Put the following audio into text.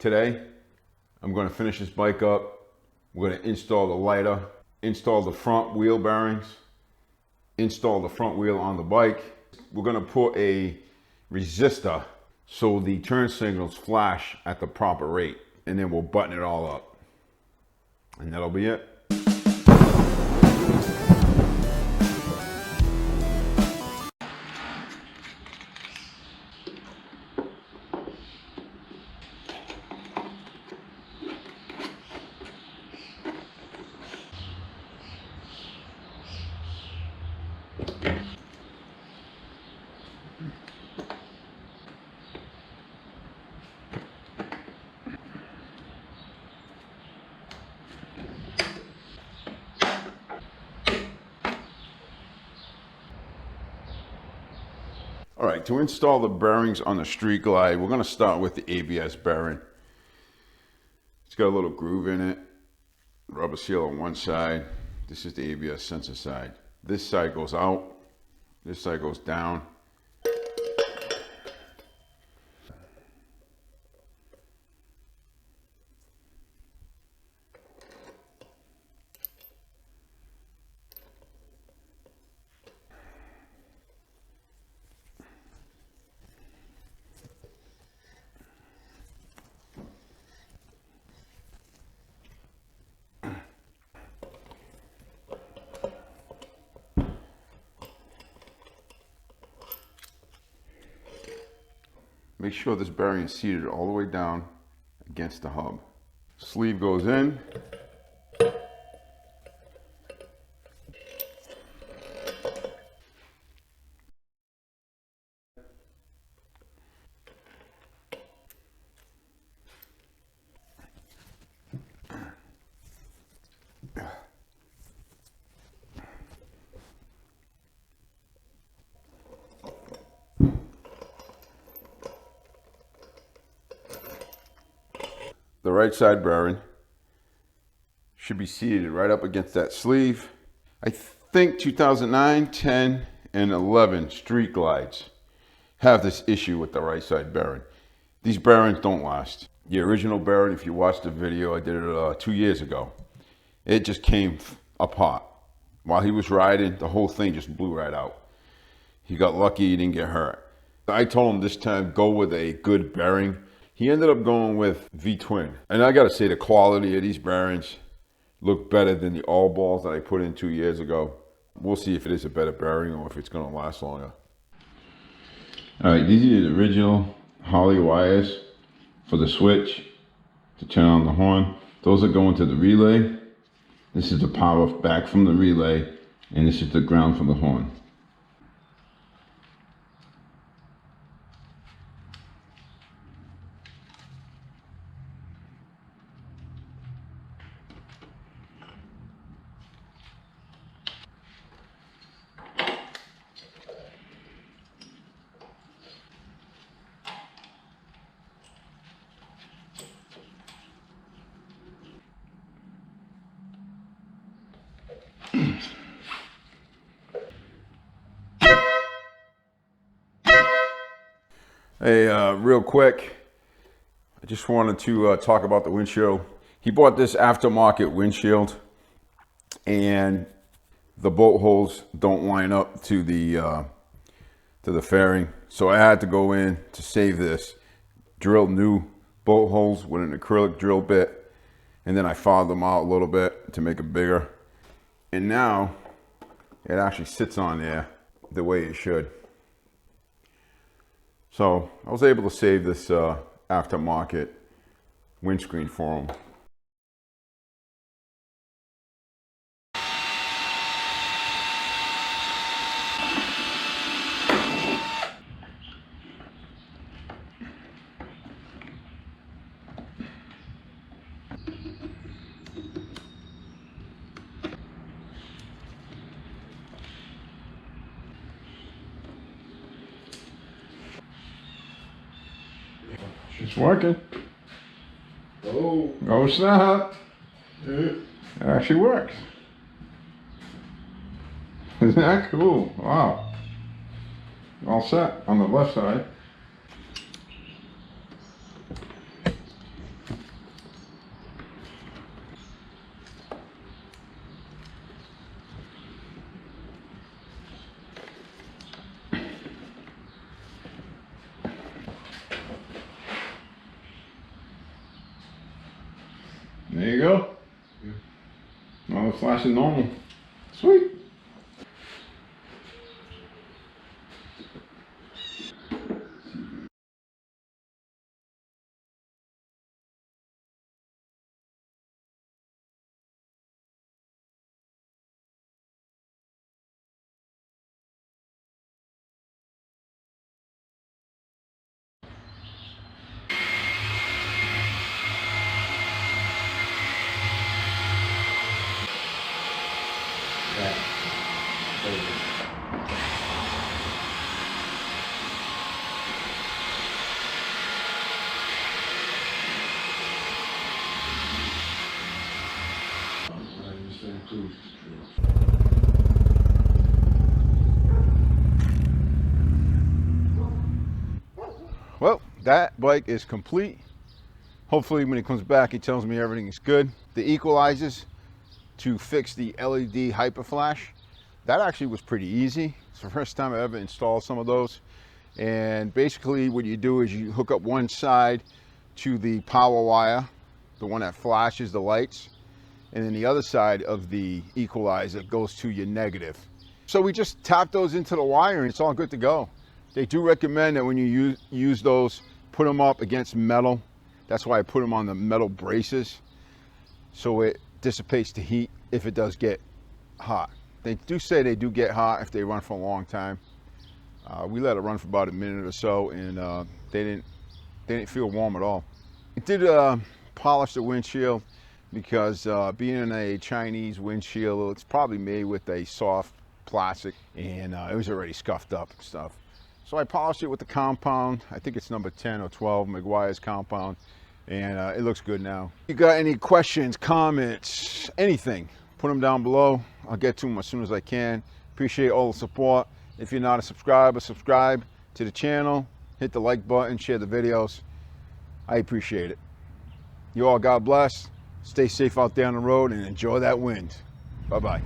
Today, I'm going to finish this bike up. We're going to install the lighter, install the front wheel bearings, install the front wheel on the bike. We're going to put a resistor so the turn signals flash at the proper rate, and then we'll button it all up. And that'll be it. All right, to install the bearings on the Street Glide, we're going to start with the ABS bearing. It's got a little groove in it, rubber seal on one side. This is the ABS sensor side. This side goes out, this side goes down. Make sure this bearing is seated all the way down against the hub. Sleeve goes in. The right side bearing should be seated right up against that sleeve. I think 2009, 10, and 11 Street Glides have this issue with the right side bearing. These bearings don't last. The original bearing, if you watched the video, I did it 2 years ago. It just came apart. While he was riding, the whole thing just blew right out. He got lucky he didn't get hurt. I told him this time, go with a good bearing. He ended up going with V-twin. And I gotta say, the quality of these bearings look better than the all balls that I put in 2 years ago. We'll see if it is a better bearing or if it's gonna last longer. All right, these are the original Harley wires for the switch to turn on the horn. Those are going to the relay. This is the power back from the relay, and this is the ground from the horn. Hey, real quick, I just wanted to talk about the windshield. He bought this aftermarket windshield, and the bolt holes don't line up to the fairing. So I had to go in to save this, drill new bolt holes with an acrylic drill bit, and then I filed them out a little bit to make it bigger. And now it actually sits on there the way it should. So I was able to save this aftermarket windscreen for him. It's working. Oh. Oh snap. Yeah. It actually works. Isn't that cool? Wow. All set on the left side. There you go. Now it's flashing normal. Sweet. Well, that bike is complete. Hopefully when he comes back, he tells me everything is good. The equalizers to fix the LED hyper flash, that actually was pretty easy. It's the first time I ever installed some of those. And basically what you do is you hook up one side to the power wire, the one that flashes the lights, and then the other side of the equalizer goes to your negative. So we just tap those into the wire and it's all good to go. They do recommend that when you use those, put them up against metal. That's why I put them on the metal braces, so it dissipates the heat if it does get hot. They do say they do get hot if they run for a long time. We let it run for about a minute or so, and they didn't feel warm at all. It did polish the windshield because being a Chinese windshield, it's probably made with a soft plastic, and it was already scuffed up and stuff. So I polished it with the compound. I think it's number 10 or 12, McGuire's compound, and it looks good now. If you got any questions, comments, anything, put them down below. I'll get to them as soon as I can. Appreciate all the support. If you're not a subscriber, subscribe to the channel. Hit the like button, share the videos. I appreciate it. You all, God bless. Stay safe out there on the road and enjoy that wind. Bye-bye.